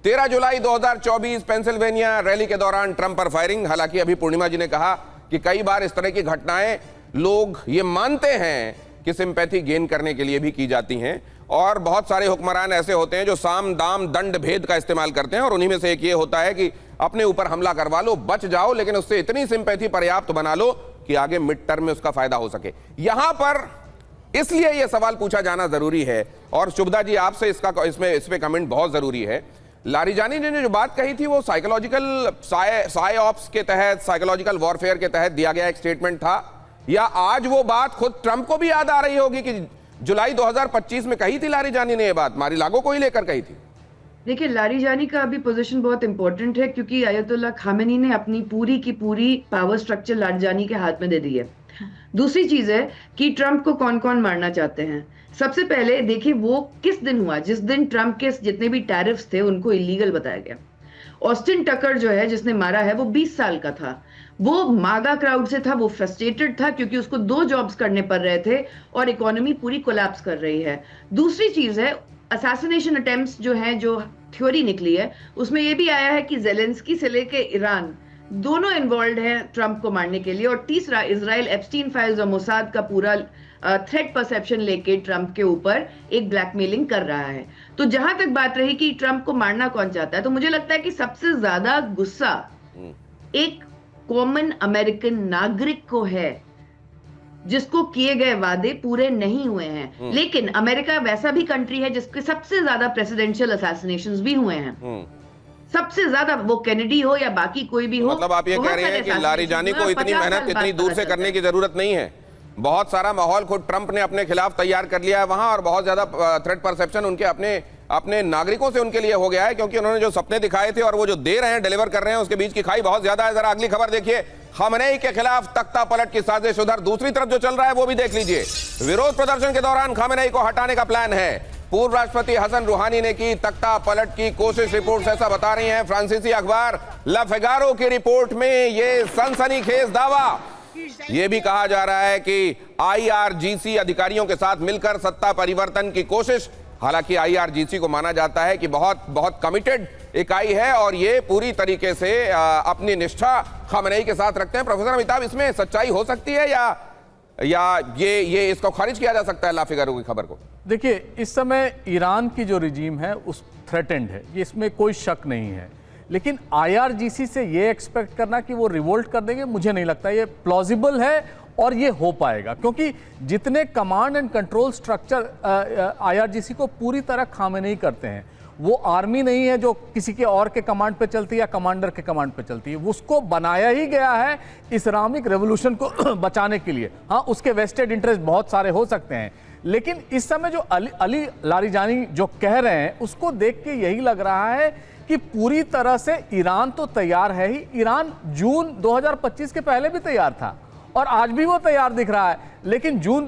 13 जुलाई 2024 पेंसिल्वेनिया रैली के दौरान ट्रंप पर फायरिंग। हालांकि अभी पूर्णिमा जी ने कहा कि कई बार इस तरह की घटनाएं लोग ये मानते हैं कि सिंपैथी गेन करने के लिए भी की जाती हैं, और बहुत सारे हुक्मरान ऐसे होते हैं जो साम दाम दंड भेद का इस्तेमाल करते हैं, और उन्हीं में से एक ये होता है कि अपने ऊपर हमला करवा लो, बच जाओ, लेकिन उससे इतनी सिंपैथी पर्याप्त बना लो कि आगे मिड टर्म में उसका फायदा हो सके। यहां पर इसलिए यह सवाल पूछा जाना जरूरी है, और शुभदा जी आपसे इस पे कमेंट बहुत जरूरी है। लारिजानी ने जो बात कही थी वो साइकोलॉजिकल साइऑप्स के तहत, साइकोलॉजिकल वॉरफेयर के तहत दिया गया एक स्टेटमेंट था, या आज वो बात खुद ट्रंप को भी याद आ रही होगी कि जुलाई 2025 में कही थी लारिजानी ने ये बात, मारी लागो को ही लेकर कही थी? देखिए, लारिजानी का अभी पोजीशन बहुत इंपॉर्टेंट है, क्योंकि अयतुल्ला खामेनी ने अपनी पूरी की पूरी पावर स्ट्रक्चर लारिजानी के हाथ में दे दी है। दूसरी चीज है कि ट्रंप को कौन कौन मारना चाहते हैं। सबसे पहले देखिए वो किस दिन हुआ, जिस दिन ट्रंप के जितने भी टैरिफ्स थे उनको इलीगल बताया गया। ऑस्टिन टकर जो है जिसने मारा है वो 20 साल का था, वो मागा क्राउड से था, वो फ्रस्ट्रेटेड था क्योंकि उसको 2 जॉब्स करने पड़ रहे थे और इकोनॉमी पूरी कोलैप्स कर रही है। दूसरी चीज है असैसिनेशन अटेम्प्ट्स जो हैं, जो थ्योरी निकली है उसमें ये भी आया है कि जेलेंस्की से लेके ईरान दोनों इन्वॉल्व हैं ट्रंप को मारने के लिए। और तीसरा, इजराइल एप्स्टीन फाइल्स और मोसाद का पूरा थ्रेट परसेप्शन लेके ट्रंप के ऊपर एक ब्लैकमेलिंग कर रहा है। तो जहां तक बात रही कि ट्रंप को मारना कौन चाहता है, तो मुझे लगता है कि सबसे ज्यादा गुस्सा एक कॉमन अमेरिकन नागरिक को है जिसको किए गए वादे पूरे नहीं हुए हैं। लेकिन अमेरिका वैसा भी कंट्री है जिसके सबसे ज्यादा प्रेसिडेंशियल असैसिनेशंस भी हुए हैं, सबसे ज्यादा, वो केनेडी हो या बाकी कोई भी हो। मतलब आप ये कह रहे हैं कि लारिजानी को इतनी मेहनत इतनी दूर से करने की जरूरत नहीं है, बहुत सारा माहौल खुद ट्रंप ने अपने खिलाफ तैयार कर लिया है वहां, और बहुत ज्यादा थ्रेट परसेप्शन उनके अपने नागरिकों से उनके लिए हो गया है, क्योंकि उन्होंने जो सपने दिखाए थे और वो जो दे रहे हैं, डिलीवर कर रहे हैं, उसके बीच की खाई बहुत ज्यादा है। जरा अगली खबर देखिए, खमेनी के खिलाफ तख्ता पलट की साजिश। उधर दूसरी तरफ जो चल रहा है वो भी देख लीजिए। विरोध प्रदर्शन के दौरान खमेनी को हटाने का प्लान है। पूर्व राष्ट्रपति हसन रूहानी ने की तख्ता पलट की कोशिश, रिपोर्ट ऐसा बता रही हैं फ्रांसीसी अखबार ला फिगारो की रिपोर्ट में। ये सनसनीखेज दावा, यह भी कहा जा रहा है कि आईआरजीसी अधिकारियों के साथ मिलकर सत्ता परिवर्तन की कोशिश। हालांकि आईआरजीसी को माना जाता है कि बहुत बहुत कमिटेड इकाई है और ये पूरी तरीके से अपनी निष्ठा खमेनी के साथ रखते हैं। प्रोफेसर अमिताभ, इसमें सच्चाई हो सकती है या ये इसको खारिज किया जा सकता है ला फिगारो की खबर को? देखिए, इस समय ईरान की जो रिजीम है उस थ्रेटेंड है, ये इसमें कोई शक नहीं है, लेकिन आईआरजीसी से ये एक्सपेक्ट करना कि वो रिवोल्ट कर देंगे, मुझे नहीं लगता ये प्लॉजिबल है और ये हो पाएगा, क्योंकि जितने command and control structure IRGC को पूरी तरह खमेनी करते हैं, वो आर्मी नहीं है जो किसी के और के कमांड पे चलती है या कमांडर के कमांड पे चलती है, उसको बनाया ही गया है इस्लामिक रेवोल्यूशन को बचाने के लिए। हाँ, उसके वेस्टेड इंटरेस्ट बहुत सारे हो सकते हैं, लेकिन इस समय जो अली लारिजानी जो कह रहे हैं उसको देख के यही लग रहा है कि पूरी तरह से ईरान तो तैयार है ही। ईरान जून 2025 के पहले भी तैयार था और आज भी वो तैयार दिख रहा है, लेकिन जून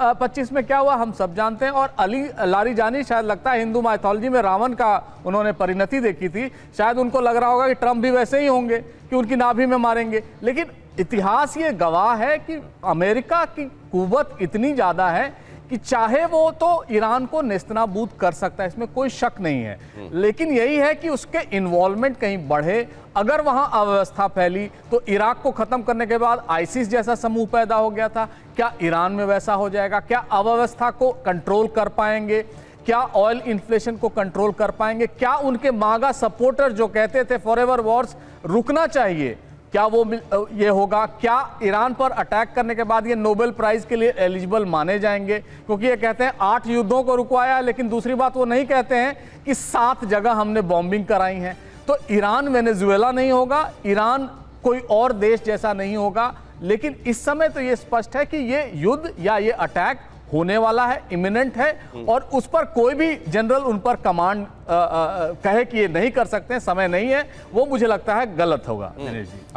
2025 में क्या हुआ हम सब जानते हैं। और अली लारीजानी शायद लगता है हिंदू माइथोलॉजी में रावण का उन्होंने परिणति देखी थी, शायद उनको लग रहा होगा कि ट्रंप भी वैसे ही होंगे कि उनकी नाभि में मारेंगे। लेकिन इतिहास ये गवाह है कि अमेरिका की कुव्वत इतनी ज़्यादा है कि चाहे वो तो ईरान को नेस्तनाबूद कर सकता है, इसमें कोई शक नहीं है। लेकिन यही है कि उसके इन्वॉल्वमेंट कहीं बढ़े, अगर वहां अव्यवस्था फैली तो इराक को खत्म करने के बाद आईसिस जैसा समूह पैदा हो गया था, क्या ईरान में वैसा हो जाएगा? क्या अव्यवस्था को कंट्रोल कर पाएंगे? क्या ऑयल इन्फ्लेशन को कंट्रोल कर पाएंगे? क्या उनके मागा सपोर्टर जो कहते थे फॉरएवर वॉर्स रुकना चाहिए, क्या वो ये होगा? क्या ईरान पर अटैक करने के बाद ये नोबेल प्राइज के लिए एलिजिबल माने जाएंगे? क्योंकि ये कहते हैं 8 युद्धों को रुकवाया, लेकिन दूसरी बात वो नहीं कहते हैं कि 7 जगह हमने बॉम्बिंग कराई है। तो ईरान वेनेजुएला नहीं होगा, ईरान कोई और देश जैसा नहीं होगा। लेकिन इस समय तो ये स्पष्ट है कि ये युद्ध या ये अटैक होने वाला है, इमिनेंट है, और उस पर कोई भी जनरल उन पर कमांड कहे कि ये नहीं कर सकते, समय नहीं है, वो मुझे लगता है गलत होगा।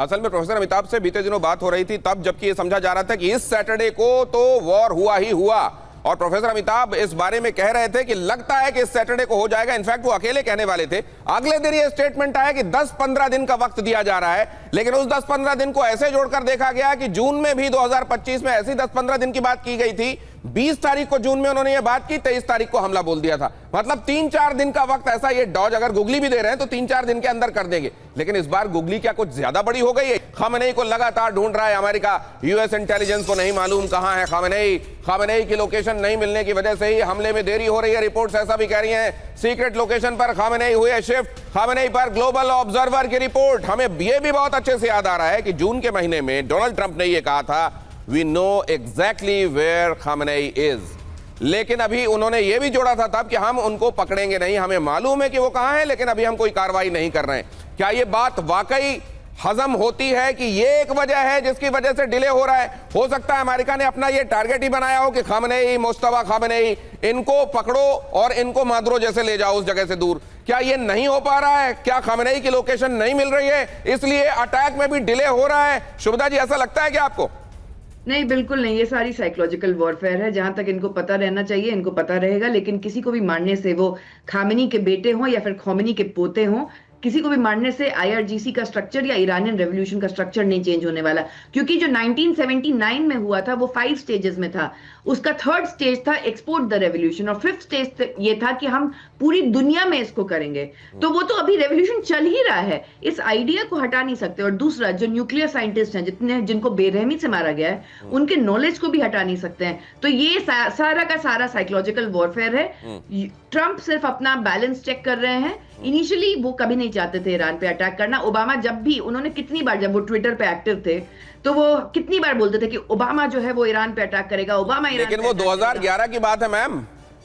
असल में प्रोफेसर अमिताभ से बीते दिनों बात हो रही थी तब, जबकि ये समझा जा रहा था कि इस सैटरडे को तो वॉर हुआ ही हुआ, और प्रोफेसर अमिताभ इस बारे में कह रहे थे कि लगता है कि इस सैटरडे को हो जाएगा। इनफैक्ट वो अकेले कहने वाले थे। अगले दिन ये स्टेटमेंट आया कि 10-15 दिन का वक्त दिया जा रहा है, लेकिन उस 10-15 दिन को ऐसे जोड़कर देखा गया कि जून में भी 2025 में ऐसी 10-15 दिन की बात की गई थी। 20 तारीख को जून में उन्होंने ये बात की, 23 तारीख को हमला बोल दिया था। मतलब 3-4 दिन का वक्त ऐसा, ये डॉज अगर गुगली भी दे रहे हैं तो 3-4 दिन के अंदर कर देंगे। लेकिन इस बार गुगली क्या कुछ ज्यादा बड़ी हो गई है? खामेनेई को लगातार ढूंढ रहा है अमेरिका, यूएस इंटेलिजेंस को नहीं मालूम कहां है खामेनेई की लोकेशन नहीं मिलने की वजह से ही हमले में देरी हो रही है। रिपोर्ट्स ऐसा भी कह रही हैं, सीक्रेट लोकेशन पर खामेनेई हुए शिफ्ट। खामेनेई पर ग्लोबल ऑब्जर्वर की रिपोर्ट। हमें यह भी बहुत अच्छे से याद आ रहा है कि जून के महीने में डोनाल्ड ट्रंप ने यह कहा था, we know exactly where Khamenei is. लेकिन अभी उन्होंने यह भी जोड़ा था तब कि हम उनको पकड़ेंगे नहीं, हमें मालूम है कि वो कहां है, लेकिन अभी हम कोई कार्रवाई नहीं कर रहे हैं। क्या यह बात वाकई हजम होती है कि ये एक वजह है जिसकी वजह से डिले हो रहा है? हो सकता है अमेरिका ने अपना ये टारगेट ही बनाया हो कि खामेनेई, मुस्तफा खामेनेई, इनको पकड़ो और इनको मादरो जैसे ले जाओ उस जगह से दूर। क्या ये नहीं हो पा रहा है? क्या खामेनेई की लोकेशन नहीं मिल रही है, इसलिए अटैक में भी डिले हो रहा है? शुभदा जी, ऐसा लगता है क्या आपको? नहीं, बिल्कुल नहीं। ये सारी साइकोलॉजिकल वॉरफेयर है। जहां तक इनको पता रहना चाहिए इनको पता रहेगा, लेकिन किसी को भी मारने से, वो खामेनी के बेटे हों या फिर खोमेनी के पोते हों, किसी को भी मारने से आईआरजीसी का स्ट्रक्चर या ईरानियन रेवोल्यूशन का स्ट्रक्चर नहीं चेंज होने वाला। क्योंकि जो 1979 में हुआ था वो 5 स्टेजेस में था। उसका 3rd स्टेज था एक्सपोर्ट द रेवोल्यूशन, और 5th स्टेज ये था कि हम पूरी दुनिया में इसको करेंगे। तो वो तो अभी रेवोल्यूशन चल ही रहा है, इस आइडिया को हटा नहीं सकते। और दूसरा, जो न्यूक्लियर साइंटिस्ट हैं जिनको बेरहमी से मारा गया है, उनके नॉलेज को भी हटा नहीं सकते हैं। तो ये सारा का सारा साइकोलॉजिकल वॉरफेयर है। ट्रंप सिर्फ अपना बैलेंस चेक कर रहे हैं। इनिशियली वो कभी नहीं चाहते थे ईरान पे अटैक करना। ओबामा जब भी, उन्होंने कितनी बार, जब वो ट्विटर पे एक्टिव थे तो वो कितनी बार बोलते थे कि ओबामा जो है वो ईरान पे अटैक करेगा, ओबामा ईरान। लेकिन वो 2011 की बात है मैम,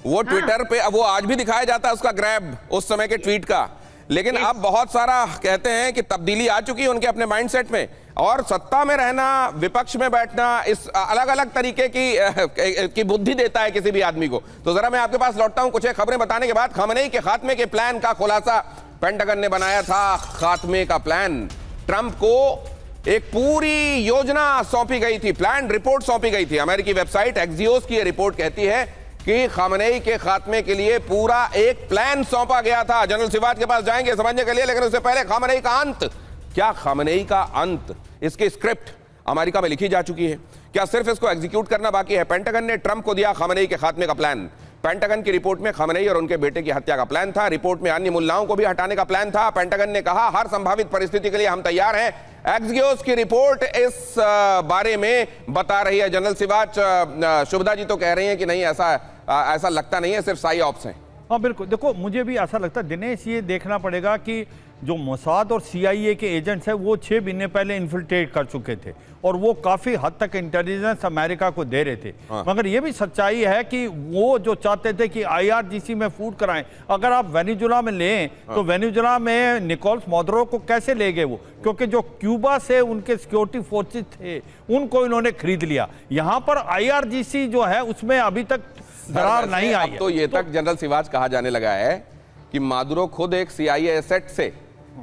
वो ट्विटर पे, वो आज भी दिखाया जाता है उसका ग्रैब उस समय के ट्वीट का। लेकिन अब बहुत सारा कहते हैं कि तब्दीली आ चुकी है उनके अपने माइंडसेट में, और सत्ता में रहना, विपक्ष में बैठना, इस अलग अलग तरीके की बुद्धि देता है किसी भी आदमी को। तो जरा मैं आपके पास लौटता हूं कुछ खबरें बताने के बाद। खामेनेई के खात्मे के प्लान का खुलासा पेंटागन ने बनाया था। खात्मे का प्लान, ट्रंप को एक पूरी योजना सौंपी गई थी, प्लान रिपोर्ट सौंपी गई थी। अमेरिकी वेबसाइट एक्सियोस की रिपोर्ट कहती है कि खामेनेई के खात्मे के लिए पूरा एक प्लान सौंपा गया था। जनरल सिवात के पास जाएंगे समझने के लिए, लेकिन उससे पहले खामेनेई का अंत। क्या खामेनेई का अंत, इसकी स्क्रिप्ट अमेरिका में लिखी जा चुकी है? क्या सिर्फ इसको एग्जीक्यूट करना बाकी है? पेंटागन ने ट्रंप को दिया खामेनेई के खात्मे का प्लान। पेंटागन की रिपोर्ट में खामेनेई और उनके बेटे की हत्या का प्लान था। रिपोर्ट में अन्य मुल्लाओं को भी हटाने का प्लान था। पेंटागन ने कहा हर संभावित परिस्थिति के लिए हम तैयार हैं। एक्सियोस की रिपोर्ट इस बारे में बता रही है। जनरल सिवाच, शुभदा जी तो कह रही हैं कि नहीं, ऐसा लगता नहीं है, सिर्फ साई ऑप्स हैं। हाँ बिल्कुल, देखो मुझे भी ऐसा लगता है दिनेश, ये देखना पड़ेगा कि जो मोसाद और सीआईए के एजेंट्स हैं वो 6 महीने पहले इन्फिल्ट्रेट कर चुके थे और वो काफ़ी हद तक इंटेलिजेंस अमेरिका को दे रहे थे। मगर ये भी सच्चाई है कि वो जो चाहते थे कि आईआरजीसी में फूड कराएं, अगर आप वेनेजुएला में लें तो वेनेजुएला में निकोलस मादुरो को कैसे ले गए वो? क्योंकि जो क्यूबा से उनके सिक्योरिटी फोर्सेस थे उनको इन्होंने खरीद लिया। यहाँ पर आईआरजीसी जो है उसमें अभी तक दरार नहीं आई है। तो ये तक जनरल सिवाच कहा जाने लगा है कि मादुरो खुद एक सीआईए एसेट से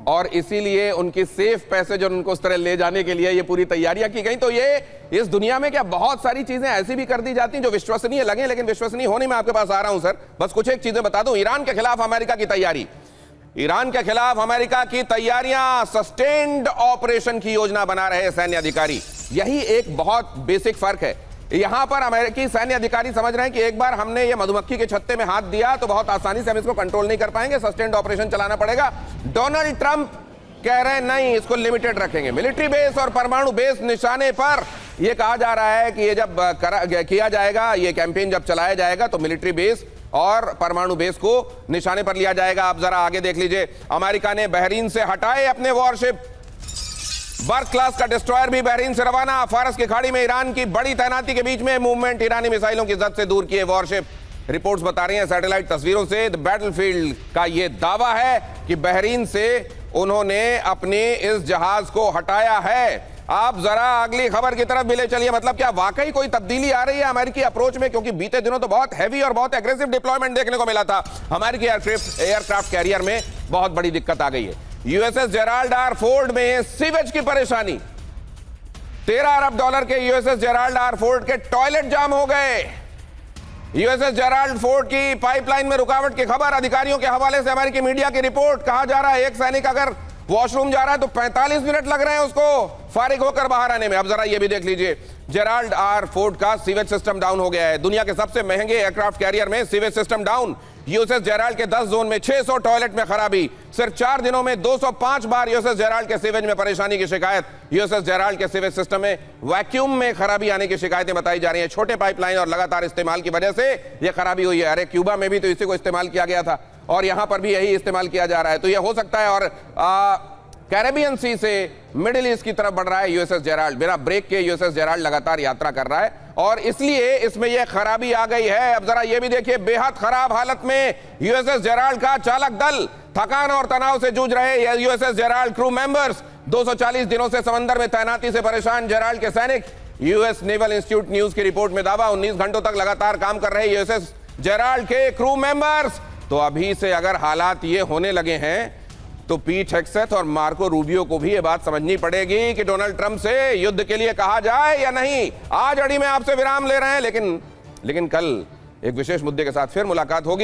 और इसीलिए उनकी सेफ पैसेज और उनको उस तरह ले जाने के लिए ये पूरी तैयारियां की गई। तो ये इस दुनिया में क्या बहुत सारी चीजें ऐसी भी कर दी जाती हैं जो विश्वसनीय लगे, लेकिन विश्वसनीय होने में आपके पास आ रहा हूं सर। बस कुछ एक चीजें बता दूं। ईरान के खिलाफ अमेरिका की तैयारी, ईरान के खिलाफ अमेरिका की तैयारियां, सस्टेन्ड ऑपरेशन की योजना बना रहे सैन्य अधिकारी। यही एक बहुत बेसिक फर्क है। यहां पर अमेरिकी सैन्य अधिकारी समझ रहे हैं कि एक बार हमने ये मधुमक्खी के छत्ते में हाथ दिया तो बहुत आसानी से हम इसको कंट्रोल नहीं कर पाएंगे, सस्टेन्ड ऑपरेशन चलाना पड़ेगा। डोनाल्ड ट्रंप कह रहे हैं नहीं, इसको लिमिटेड रखेंगे। मिलिट्री बेस और परमाणु बेस निशाने पर यह कहा जा रहा है कि ये जब किया जाएगा, ये कैंपेन जब चलाया जाएगा तो मिलिट्री बेस और परमाणु बेस को निशाने पर लिया जाएगा। आप जरा आगे देख लीजिए। अमेरिका ने बहरीन से हटाए अपने वॉरशिप, बर्क क्लास का डिस्ट्रॉयर भी बहरीन से रवाना। फारस की खाड़ी में ईरान की बड़ी तैनाती के बीच में मूवमेंट, ईरानी मिसाइलों की जद से दूर किए वॉरशिप। रिपोर्ट्स बता रही हैं सैटेलाइट तस्वीरों से, द बैटलफील्ड का यह दावा है कि बहरीन से उन्होंने अपने इस जहाज को हटाया है। आप जरा अगली खबर की तरफ भी ले चलिए। मतलब क्या वाकई कोई तब्दीली आ रही है अमेरिकी अप्रोच में? क्योंकि बीते दिनों तो बहुत हैवी और बहुत एग्रेसिव डिप्लॉयमेंट देखने को मिला था। अमेरिकी एयरक्राफ्ट कैरियर में बहुत बड़ी दिक्कत आ गई है। यूएसएस जेराल्ड आर फोर्ड में सीवेज की परेशानी। $13 अरब के यूएसएस जेराल्ड आर फोर्ड के टॉयलेट जाम हो गए। यूएसएस जेराल्ड फोर्ड की पाइपलाइन में रुकावट की खबर, अधिकारियों के हवाले से अमेरिकी मीडिया की रिपोर्ट। कहा जा रहा है एक सैनिक अगर वॉशरूम जा रहा है तो 45 मिनट लग रहे हैं उसको फारिग होकर बाहर आने में। अब जरा ये भी देख लीजिए, जेराल्ड आर फोर्ड का सीवेज सिस्टम डाउन हो गया है। दुनिया के सबसे महंगे एयरक्राफ्ट कैरियर में sewage system down. USS Gerald के 10 जोन में 600 टॉयलेट में खराबी। सिर्फ 4 दिनों में 205 बार यूएसएस जेराल्ड के सीवेज में परेशानी की शिकायत। यूएसएस जेराल्ड के सीवेज सिस्टम में वैक्यूम में खराबी आने की शिकायतें बताई जा रही हैं। छोटे पाइपलाइन और लगातार इस्तेमाल की वजह से यह खराबी हुई है। अरे क्यूबा में भी तो इसी को इस्तेमाल किया गया था और यहां पर भी यही इस्तेमाल किया जा रहा है। तो यह हो सकता है। और कैरेबियन सी से मिडिल ईस्ट की तरफ बढ़ रहा है यूएसएस जेराल्ड। बिना ब्रेक के यूएसएस जेराल्ड लगातार यात्रा कर रहा है और इसलिए इसमें यह खराबी आ गई है। अब जरा यह भी देखिए, बेहद खराब हालत में यूएसएस जेराल्ड का चालक दल। थकान और तनाव से जूझ रहे यूएसएस जेराल्ड क्रू मेंबर्स। 240 दिनों से समंदर में तैनाती से परेशान जेराल्ड के सैनिक। यूएस नेवल इंस्टीट्यूट न्यूज की रिपोर्ट में दावा, 19 घंटों तक लगातार काम कर रहे यूएसएस जेराल्ड के क्रू मेंबर्स। तो अभी से अगर हालात ये होने लगे हैं तो पीट हेग्सेथ और मार्को रूबियो को भी ये बात समझनी पड़ेगी कि डोनाल्ड ट्रंप से युद्ध के लिए कहा जाए या नहीं। आज अड़ी में आपसे विराम ले रहे हैं, लेकिन कल एक विशेष मुद्दे के साथ फिर मुलाकात होगी।